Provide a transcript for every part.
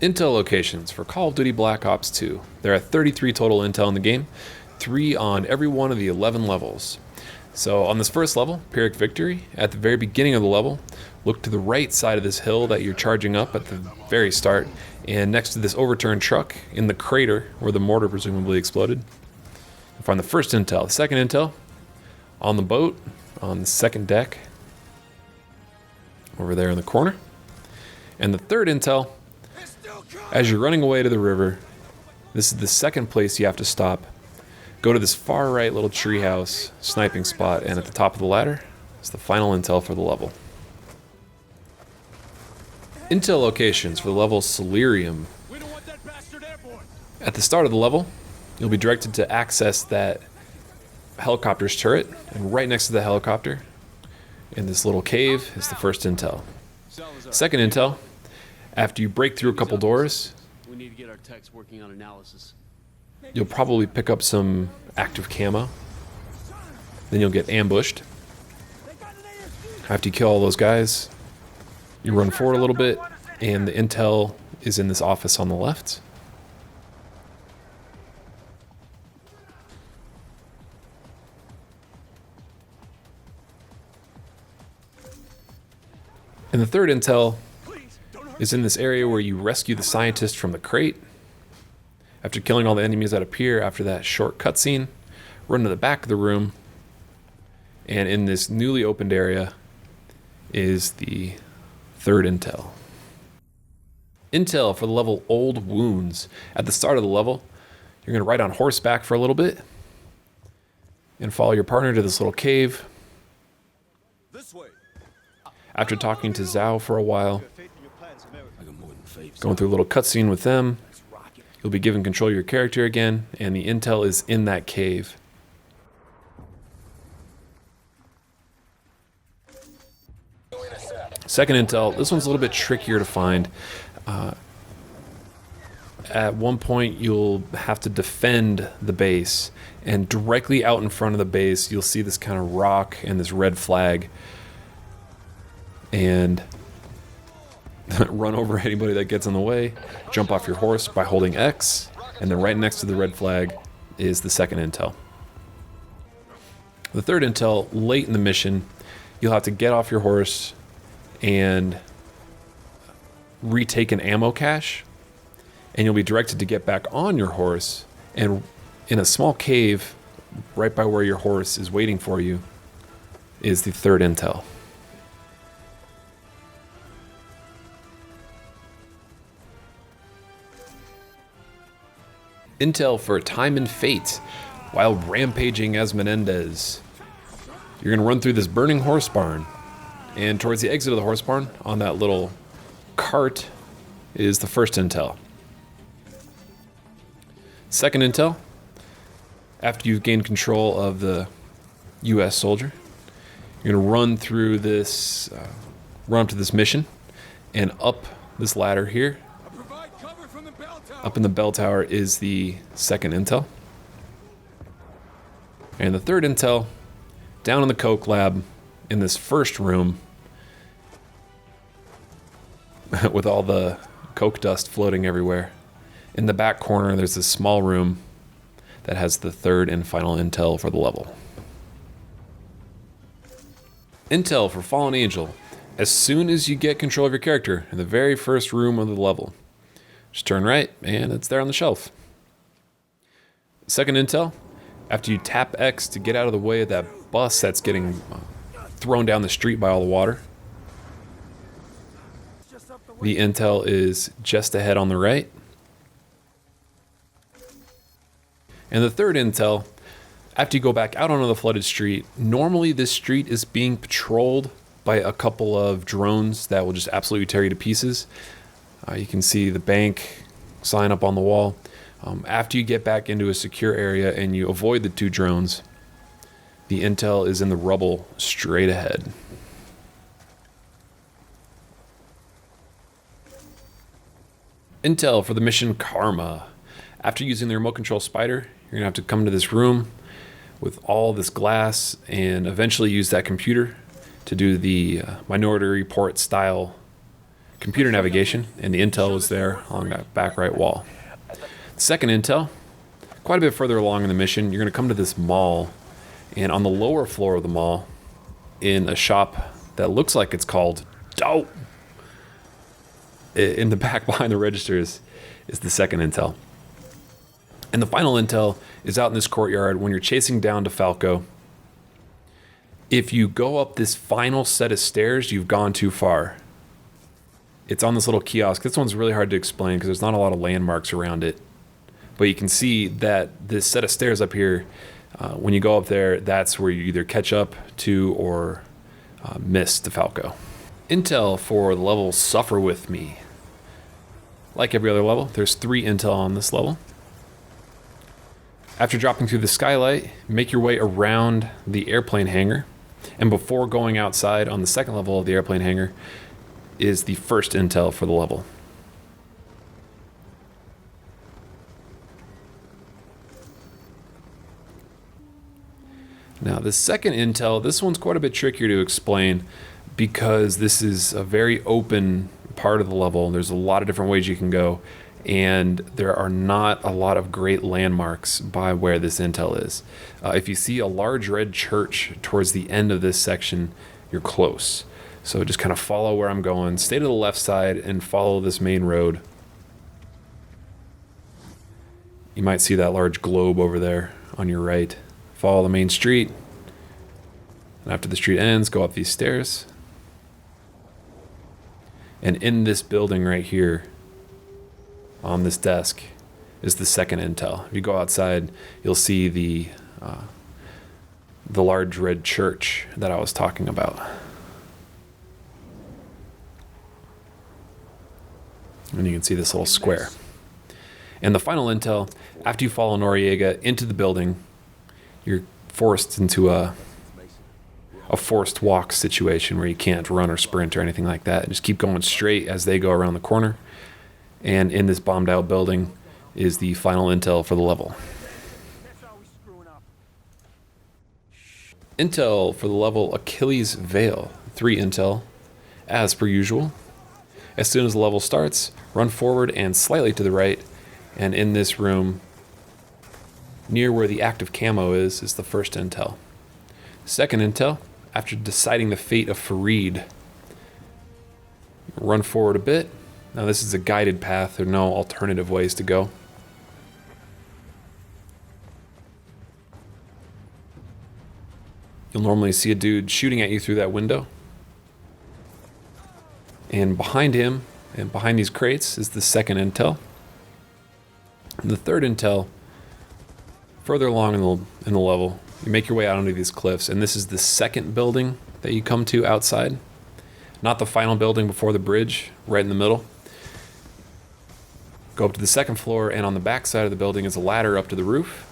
Intel locations for Call of Duty Black Ops 2. There are 33 total intel in the game, 3 on every one of the 11 levels. So on this first level, Pyrrhic Victory, at the very beginning of the level, look to the right side of this hill that you're charging up at the very start, and next to this overturned truck in the crater where the mortar presumably exploded, you'll find the first intel. The second intel, on the boat, on the second deck, over there in the corner. And the third intel, as you're running away to the river, this is the second place you have to stop. Go to this far right little treehouse sniping spot, and at the top of the ladder is the final intel for the level. Intel locations for the level Celerium. At the start of the level, you'll be directed to access that helicopter's turret, and right next to the helicopter, in this little cave, is the first intel. Second intel, after you break through a couple doors, We need to get our techs working on analysis. you'll probably pick up some active camo. Then you'll get ambushed. After you kill all those guys, you run forward a little bit, and the intel is in this office on the left. And the third intel is in this area where you rescue the scientist from the crate. After killing all the enemies that appear after that short cutscene, run to the back of the room, and in this newly opened area is the third intel. Intel for the level Old Wounds. At the start of the level, you're going to ride on horseback for a little bit and follow your partner to this little cave. This way. After talking to Zhao for a while, going through a little cutscene with them, you'll be given control of your character again, and the intel is in that cave. Second intel, this one's a little bit trickier to find. At one point, you'll have to defend the base, and directly out in front of the base, you'll see this kind of rock and this red flag. And run over anybody that gets in the way, jump off your horse by holding X, and then right next to the red flag is the second intel. The third intel, late in the mission, you'll have to get off your horse and retake an ammo cache, and you'll be directed to get back on your horse, and in a small cave right by where your horse is waiting for you is the third intel. Intel for Time and Fate while rampaging as Menendez. You're going to run through this burning horse barn, and towards the exit of the horse barn, on that little cart, is the first intel. Second intel, after you've gained control of the US soldier, you're going to run through this, run up to this mission, and up this ladder here. Up in the bell tower is the second intel. And the third intel, down in the coke lab, in this first room, with all the coke dust floating everywhere. In the back corner, there's this small room that has the third and final intel for the level. Intel for Fallen Angel. As soon as you get control of your character, in the very first room of the level, just turn right, and it's there on the shelf. Second intel, after you tap X to get out of the way of that bus that's getting thrown down the street by all the water, the intel is just ahead on the right. And the third intel, after you go back out onto the flooded street, normally this street is being patrolled by a couple of drones that will just absolutely tear you to pieces. You can see the bank sign up on the wall. After you get back into a secure area and you avoid the two drones, the intel is in the rubble straight ahead. Intel for the mission Karma. After using the remote control spider, you're going to have to come to this room with all this glass and eventually use that computer to do the Minority Report style computer navigation, and the intel was there along that back right wall. The second intel, quite a bit further along in the mission, you're going to come to this mall, and on the lower floor of the mall, in a shop that looks like it's called Dope, in the back behind the registers is the second intel. And the final intel is out in this courtyard when you're chasing down DeFalco. If you go up this final set of stairs, you've gone too far. It's on this little kiosk. This one's really hard to explain because there's not a lot of landmarks around it. But you can see that this set of stairs up here, when you go up there, that's where you either catch up to or miss DeFalco. Intel for the level Suffer With Me. Like every other level, there's 3 intel on this level. After dropping through the skylight, make your way around the airplane hangar. And before going outside on the second level of the airplane hangar is the first intel for the level. Now the second intel, this one's quite a bit trickier to explain because this is a very open part of the level. There's a lot of different ways you can go, and there are not a lot of great landmarks by where this intel is. If you see a large red church towards the end of this section, you're close. So just kind of follow where I'm going, stay to the left side and follow this main road. You might see that large globe over there on your right. Follow the main street, and after the street ends, go up these stairs. And in this building right here, on this desk, is the second intel. If you go outside, you'll see the large red church that I was talking about. And you can see this little square. And the final intel, after you follow Noriega into the building, you're forced into a forced walk situation where you can't run or sprint or anything like that. Just keep going straight as they go around the corner. And in this bombed out building is the final intel for the level. Intel for the level Achilles Veil. 3 intel, as per usual. As soon as the level starts, run forward and slightly to the right, and in this room, near where the active camo is the first intel. Second intel, after deciding the fate of Farid, run forward a bit. Now this is a guided path, there are no alternative ways to go. You'll normally see a dude shooting at you through that window. And behind him, and behind these crates, is the second intel. And the third intel, further along in the level, you make your way out onto these cliffs, and this is the second building that you come to outside. Not the final building before the bridge, right in the middle. Go up to the second floor, and on the back side of the building is a ladder up to the roof.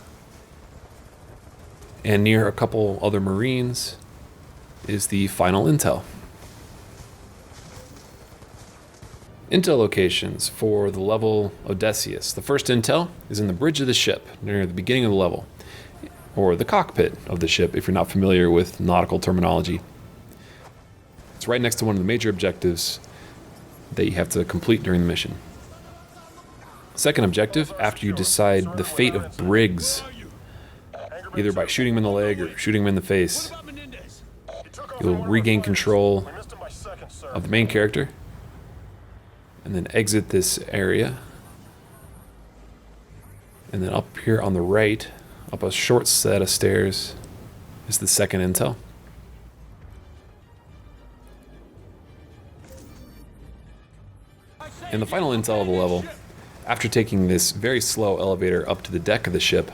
And near a couple other Marines is the final intel. Intel locations for the level Odysseus. The first intel is in the bridge of the ship, near the beginning of the level, or the cockpit of the ship if you're not familiar with nautical terminology. It's right next to one of the major objectives that you have to complete during the mission. Second objective, after you decide the fate of Briggs, either by shooting him in the leg or shooting him in the face, you'll regain control of the main character and then exit this area. And then up here on the right, up a short set of stairs, is the second intel. And the final intel of the level, after taking this very slow elevator up to the deck of the ship,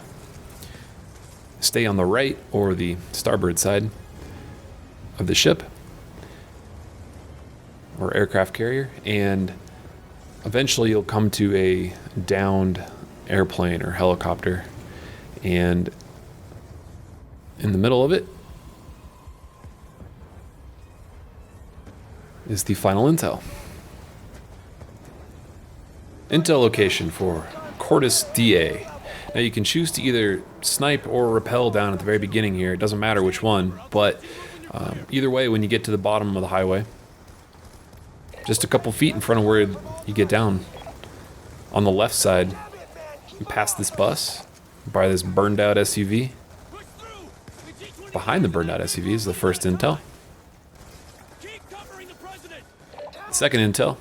stay on the right or the starboard side of the ship or aircraft carrier, and eventually you'll come to a downed airplane or helicopter, and in the middle of it is the final intel. Intel location for Cordis Die. Now you can choose to either snipe or rappel down at the very beginning here. It doesn't matter which one, but either way, when you get to the bottom of the highway, just a couple feet in front of where you get down. On the left side, past this bus, by this burned out SUV. Behind the burned out SUV is the first intel. Second intel,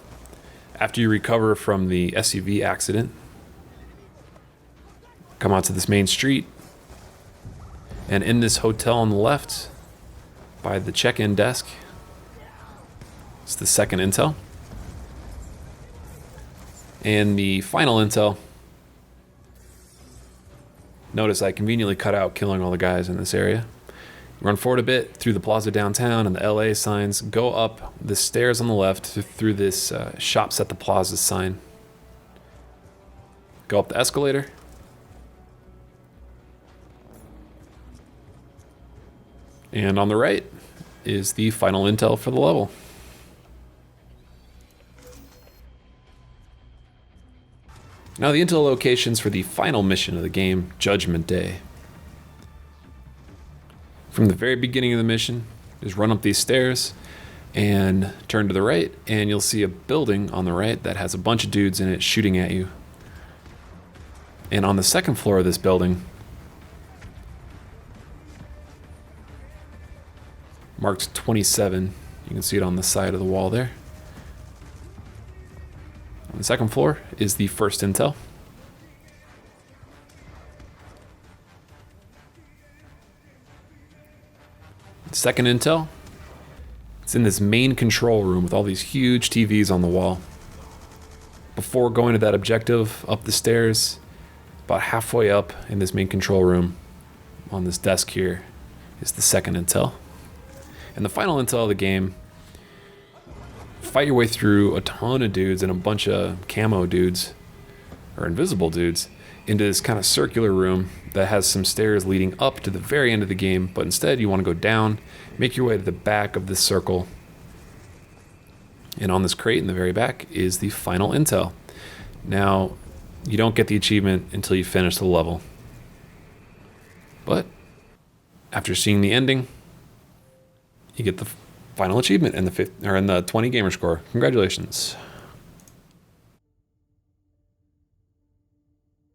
after you recover from the SUV accident, come out to this main street, and in this hotel on the left, by the check-in desk, it's the second intel. And the final intel, notice I conveniently cut out killing all the guys in this area. Run forward a bit through the plaza downtown and the LA signs. Go up the stairs on the left through this Shops at the Plaza sign. Go up the escalator. And on the right is the final intel for the level. Now the intel locations for the final mission of the game, Judgment Day. From the very beginning of the mission, just run up these stairs and turn to the right, and you'll see a building on the right that has a bunch of dudes in it shooting at you. And on the second floor of this building, marked 27, you can see it on the side of the wall there. On the second floor is the first intel. Second intel, it's in this main control room with all these huge TVs on the wall. Before going to that objective, up the stairs, about halfway up in this main control room, on this desk here, is the second intel. And the final intel of the game, fight your way through a ton of dudes and a bunch of camo dudes, or invisible dudes, into this kind of circular room that has some stairs leading up to the very end of the game, but instead you want to go down, make your way to the back of this circle, and on this crate in the very back is the final intel. Now, you don't get the achievement until you finish the level, but after seeing the ending, you get the final achievement in the 20 gamer score. Congratulations.